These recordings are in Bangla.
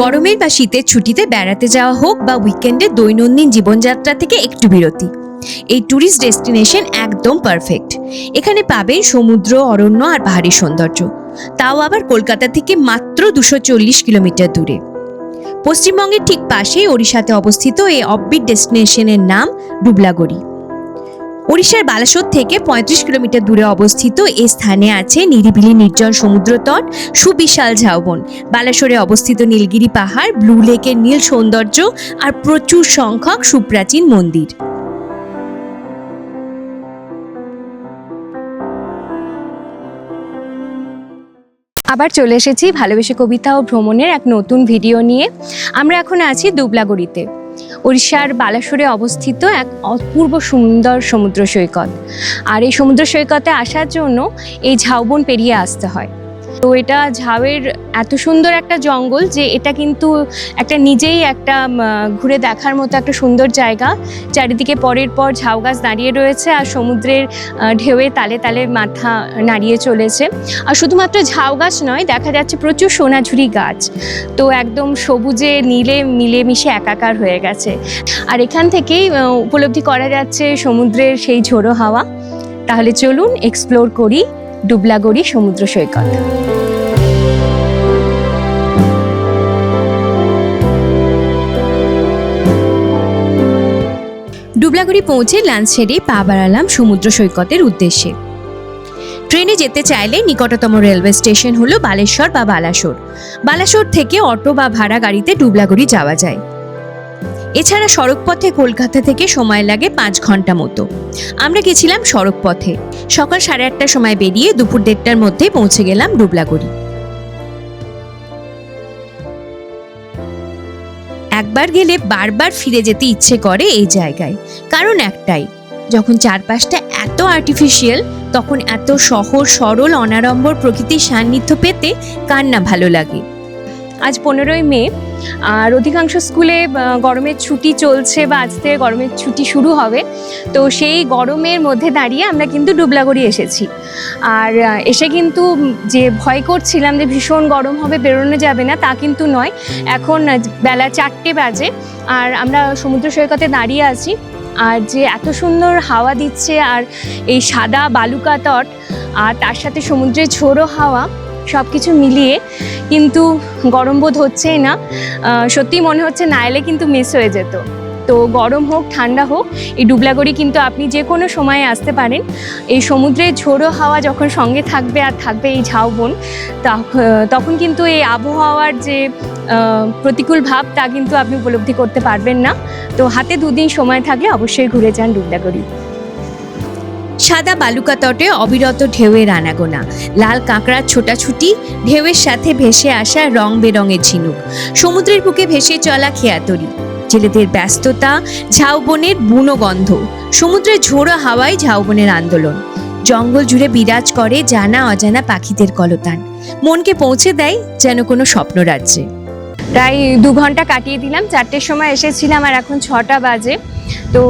গরমের বা শীতের ছুটিতে বেড়াতে যাওয়া হোক বা উইকেন্ডে দৈনন্দিন জীবনযাত্রা থেকে একটু বিরতি, এই ট্যুরিস্ট ডেস্টিনেশন একদম পারফেক্ট। এখানে পাবেন সমুদ্র, অরণ্য আর পাহাড়ি সৌন্দর্য, তাও আবার কলকাতা থেকে মাত্র 240 কিলোমিটার দূরে। পশ্চিমবঙ্গের ঠিক পাশেই ওড়িশাতে অবস্থিত এই অফবিট ডেস্টিনেশনের নাম ডুবলাগড়ি। ওড়িশার বালাসোর থেকে 35 কিলোমিটার দূরে অবস্থিত এই স্থানে আছে নিরিবিলি নির্জন সমুদ্র তট, সুবিশাল ঝাউবন, বালাসোরে অবস্থিত নীলগিরি পাহাড়, ব্লু লেকের নীল সৌন্দর্য আর প্রচুর সংখ্যক সুপ্রাচীন মন্দির। আবার চলে এসেছি ভালোবেসে কবিতা ও ভ্রমণের এক নতুন ভিডিও নিয়ে। আমরা এখন আছি ডুবলাগড়িতে, ওড়িশার বালাসোরে অবস্থিত এক অপূর্ব সুন্দর সমুদ্র সৈকত। আর এই সমুদ্র সৈকতে আসার জন্য এই ঝাউবন পেরিয়ে আসতে হয়। তো এটা ঝাউয়ের এত সুন্দর একটা জঙ্গল যে এটা কিন্তু একটা নিজেই একটা ঘুরে দেখার মতো একটা সুন্দর জায়গা। চারিদিকে পরের পর ঝাউ গাছ দাঁড়িয়ে রয়েছে আর সমুদ্রের ঢেউয়ে তালে তালে মাথা নাড়িয়ে চলেছে। আর শুধুমাত্র ঝাউ গাছ নয়, দেখা যাচ্ছে প্রচুর সোনাঝুরি গাছ, তো একদম সবুজে নীলে মিলেমিশে একাকার হয়ে গেছে। আর এখান থেকেই উপলব্ধি করা যাচ্ছে সমুদ্রের সেই ঝোড়ো হাওয়া। তাহলে চলুন এক্সপ্লোর করি ডুবলাগড়ি সমুদ্র সৈকত। ডুবলাগড়ি পৌঁছে লাঞ্চ সেরে পা বাড়ালাম সমুদ্র সৈকতের উদ্দেশ্যে। ট্রেনে যেতে চাইলে নিকটতম রেলওয়ে স্টেশন হলো বালেশ্বর বা বালাসোর। বালাসোর থেকে অটো বা ভাড়া গাড়িতে ডুবলাগড়ি যাওয়া যায়। এছাড়া সড়ক পথে কলকাতা থেকে সময় লাগে 5 ঘন্টা মতো। আমরা গেছিলাম সড়ক পথে। সকাল 8:30টার সময় বেরিয়ে দুপুর 1:30টার মধ্যে পৌঁছে গেলাম ডুবলাগড়ি। একবার গেলে বারবার ফিরে যেতে ইচ্ছে করে এই জায়গায়। কারণ একটাই, যখন চারপাশটা এত আর্টিফিশিয়াল, তখন এত সহজ সরল অনাড়ম্বর প্রকৃতির সান্নিধ্য পেতে কার না ভালো লাগে। আজ 15ই মে, আর অধিকাংশ স্কুলে গরমের ছুটি চলছে বা আজ থেকে গরমের ছুটি শুরু হবে। তো সেই গরমের মধ্যে দাঁড়িয়ে আমরা কিন্তু ডুবলাগড়ি এসেছি। আর এসে কিন্তু যে ভয় করছিলাম যে ভীষণ গরম হবে, বেরোনো যাবে না, তা কিন্তু নয়। এখন বেলা 4টে বাজে আর আমরা সমুদ্র সৈকতে দাঁড়িয়ে আছি। আর যে এত সুন্দর হাওয়া দিচ্ছে, আর এই সাদা বালুকা তট আর তার সাথে সমুদ্রের ঝোড়ো হাওয়া, সব কিছু মিলিয়ে কিন্তু গরম বোধ হচ্ছেই না। সত্যি মনে হচ্ছে না এলে কিন্তু মিস হয়ে যেত। তো গরম হোক ঠান্ডা হোক, এই ডুবলাগড়ি কিন্তু আপনি যে কোনো সময়ে আসতে পারেন। এই সমুদ্রের ঝোড়ো হাওয়া যখন সঙ্গে থাকবে আর থাকবে এই ঝাউবন, তখন কিন্তু এই আবহাওয়ার যে প্রতিকূল ভাব তা কিন্তু আপনি উপলব্ধি করতে পারবেন না। তো হাতে 2 দিন সময় থাকলে অবশ্যই ঘুরে যান ডুবলাগড়ি। সাদা বালুকা তটে অবিরত ঢেউয়ের আনাগোনা, লাল কাঁকড়ার ছোটাছুটি, ঢেউয়ের সাথে ভেসে আসা রং বেরঙের ঝিনুক, সমুদ্রের বুকে ভেসে চলা খেয়াতরি, জেলেদের ব্যস্ততা, ঝাউবনের বুনো গন্ধ, সমুদ্রের ঝোড়ো হাওয়ায় ঝাউবনের আন্দোলন, জঙ্গল জুড়ে বিরাজ করে জানা অজানা পাখিদের কলতান, মনকে পৌঁছে দেয় যেন কোনো স্বপ্নরাজ্যে। প্রায় 2 ঘন্টা কাটিয়ে দিলাম। 4টের সময় এসেছিলাম আর এখন 6টা বাজে। তো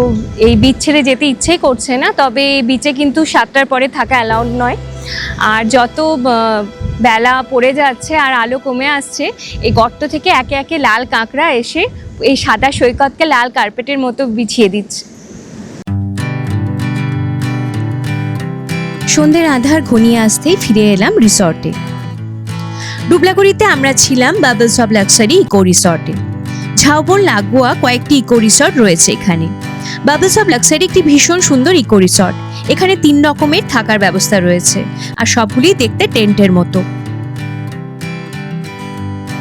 এই বিচ ছেড়ে যেতে ইচ্ছেই করছে না, তবে বিচে কিন্তু 7টার পরে থাকা অ্যালাউড নয়। আর যত বেলা পড়ে যাচ্ছে আর আলো কমে আসছে, এই গর্ত থেকে একে একে লাল কাঁকড়া এসে এই সাদা সৈকতকে লাল কার্পেটের মতো বিছিয়ে দিচ্ছে। সন্ধ্যের আধার ঘনিয়ে আসতেই ফিরে এলাম রিসর্টে। ডুবলাগড়িতে আমরা ছিলাম বাবলস অফ লাক্সারি ইকো রিসর্টে। ঝাউবন লাগোয়া কয়েকটি ইকো রিসর্ট রয়েছে এখানে। বাবলস অফ লাক্সারি একটি ভীষণ সুন্দর ইকো রিসর্ট। এখানে 3 রকমের থাকার ব্যবস্থা রয়েছে আর সবগুলি দেখতে টেন্টের মতো।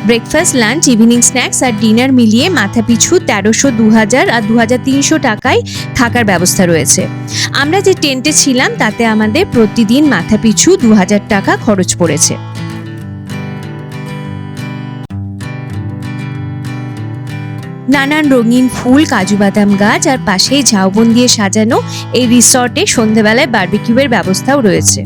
ব্রেকফাস্ট, লাঞ্চ, ইভিনিং স্ন্যাক্স আর ডিনার মিলিয়ে মাথাপিছু 1300, 2000 আর 2300 টাকায় থাকার ব্যবস্থা রয়েছে। আমরা যে টেন্টে ছিলাম তাতে আমাদের প্রতিদিন মাথাপিছু 2000 টাকা খরচ পড়েছে। নানান রঙিন ফুল, কাজু বাদাম গাছ আর পাশেই ঝাউবন দিয়ে সাজানো এই রিসর্টে সন্ধ্যেবেলায় বারবিকিউয়ের ব্যবস্থাও রয়েছে।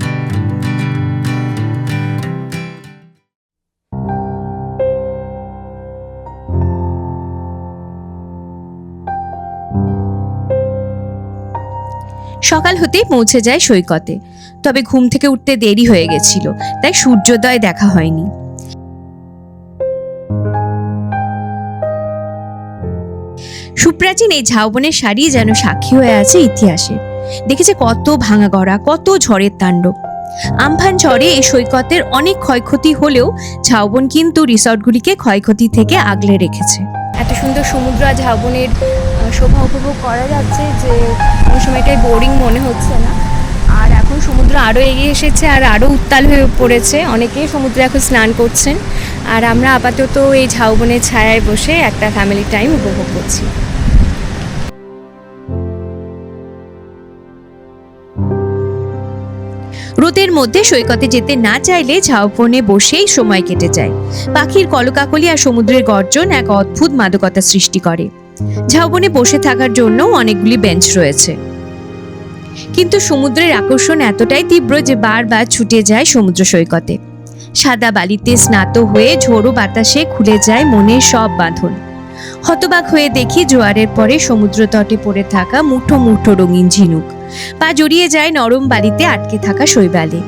সকাল হতেই পৌঁছে যায় সৈকতে, তবে ঘুম থেকে উঠতে দেরি হয়ে গেছিল, তাই সূর্যোদয় দেখা হয়নি। সুপ্রাচীন এই ঝাউবনের শাড়ি যেন সাক্ষী হয়ে আছে ইতিহাসের। দেখেছে কত ভাঙা গড়া, কত ঝড়ের তাণ্ডব। আমফান ঝড়ে এই সৈকতের অনেক ক্ষয়ক্ষতি হলেও ঝাউবন কিন্তু রিসর্টগুলিকে ক্ষয়ক্ষতি থেকে আগলে রেখেছে। এত সুন্দর সমুদ্র আর ঝাউবনের শোভা উপভোগ করা যাচ্ছে যে কোনো সময়টাই বোরিং মনে হচ্ছে না। আর এখন সমুদ্র আরও এগিয়ে এসেছে আর আরও উত্তাল হয়ে পড়েছে, অনেকেই সমুদ্রে এখন স্নান করছেন। আর আমরা আপাতত এই ঝাউবনের ছায়ায় বসে একটা ফ্যামিলি টাইম উপভোগ করছি। রোদের মধ্যে সৈকতে যেতে না চাইলে ঝাউবনে বসেই সময় কেটে যায়। পাখির কলকাকলি আর সমুদ্রের গর্জন এক অদ্ভুত মাদকতা সৃষ্টি করে। ঝাউবনে বসে থাকার জন্য অনেকগুলি বেঞ্চ রয়েছে, কিন্তু সমুদ্রের আকর্ষণ এতটাই তীব্র যে বারবার ছুটে যায় সমুদ্র সৈকতে। সাদা বালিতে স্নাত হয়ে ঝোড়ো বাতাসে খুলে যায় মনের সব বাঁধন। হতবাক হয়ে দেখি জোয়ারের পরে সমুদ্র তটে পড়ে থাকা মুঠো মুঠো রঙিন ঝিনুক, পা জড়িয়ে যায় নরম বালিতে আটকে থাকা শৈবালে।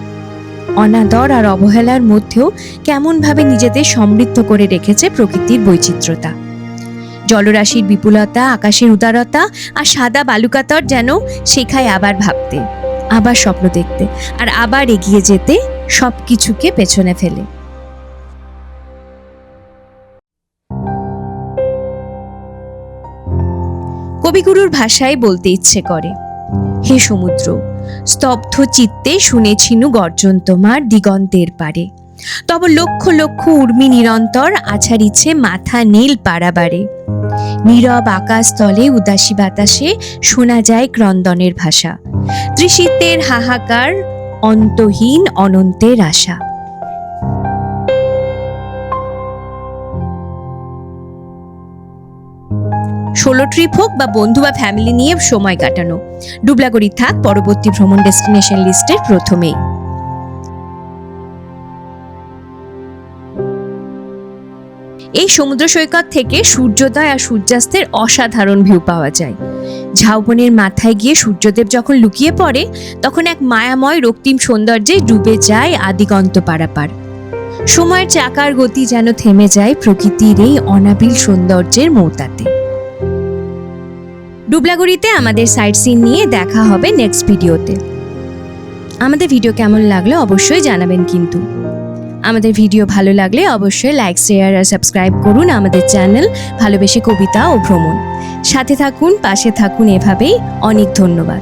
অনাদর আর অবহেলার মধ্যেও কেমনভাবে নিজেদের সমৃদ্ধ করে রেখেছে প্রকৃতির বৈচিত্র্যতা। জলরাশির বিপুলতা, আকাশের উদারতা আর সাদা বালুকাতর যেন শেখায় আবার ভাবতে, আবার স্বপ্ন দেখতে আর আবার এগিয়ে যেতে, সবকিছুকে পেছনে ফেলে। কবিগুরুর ভাষায় বলতে ইচ্ছে করে, হে সমুদ্র, স্তব্ধ চিত্তে শুনেছিনু গর্জন তোমার দিগন্তের পারে। তব লক্ষ লক্ষ উর্মি নিরন্তর আছাড়িছে মাথা নীল পাড়াবারে। নীরব আকাশ তলে উদাসী বাতাসে শোনা যায় ক্রন্দনের ভাষা। তৃষিতের হাহাকার, অন্তহীন অনন্তের আশা। সোলো ট্রিপ হোক বা বন্ধু বা ফ্যামিলি নিয়ে সময় কাটানো, ডুবলাগড়ি থাক পরবর্তী ভ্রমণ ডেস্টিনেশন লিস্টের প্রথমেই। এই সমুদ্র সৈকত থেকে সূর্যোদয় আর সূর্যাস্তের অসাধারণ ভিউ পাওয়া যায়। ঝাউবনের মাথায় গিয়ে সূর্যদেব যখন লুকিয়ে পড়ে, তখন এক মায়াময় রক্তিম সৌন্দর্যে ডুবে যায় আদিগন্ত পারাপার। সময়ের চাকার গতি যেন থেমে যায় প্রকৃতির এই অনাবিল সৌন্দর্যের মৌতাতে। ডুবলাগড়িতে আমাদের সাইট সিন নিয়ে দেখা হবে নেক্সট ভিডিওতে। আমাদের ভিডিও কেমন লাগলো অবশ্যই জানাবেন কিন্তু। আমাদের ভিডিও ভালো লাগলে অবশ্যই লাইক, শেয়ার আর সাবস্ক্রাইব করুন আমাদের চ্যানেল ভালোবেসে কবিতা ও ভ্রমণ। সাথে থাকুন, পাশে থাকুন এভাবেই। অনেক ধন্যবাদ।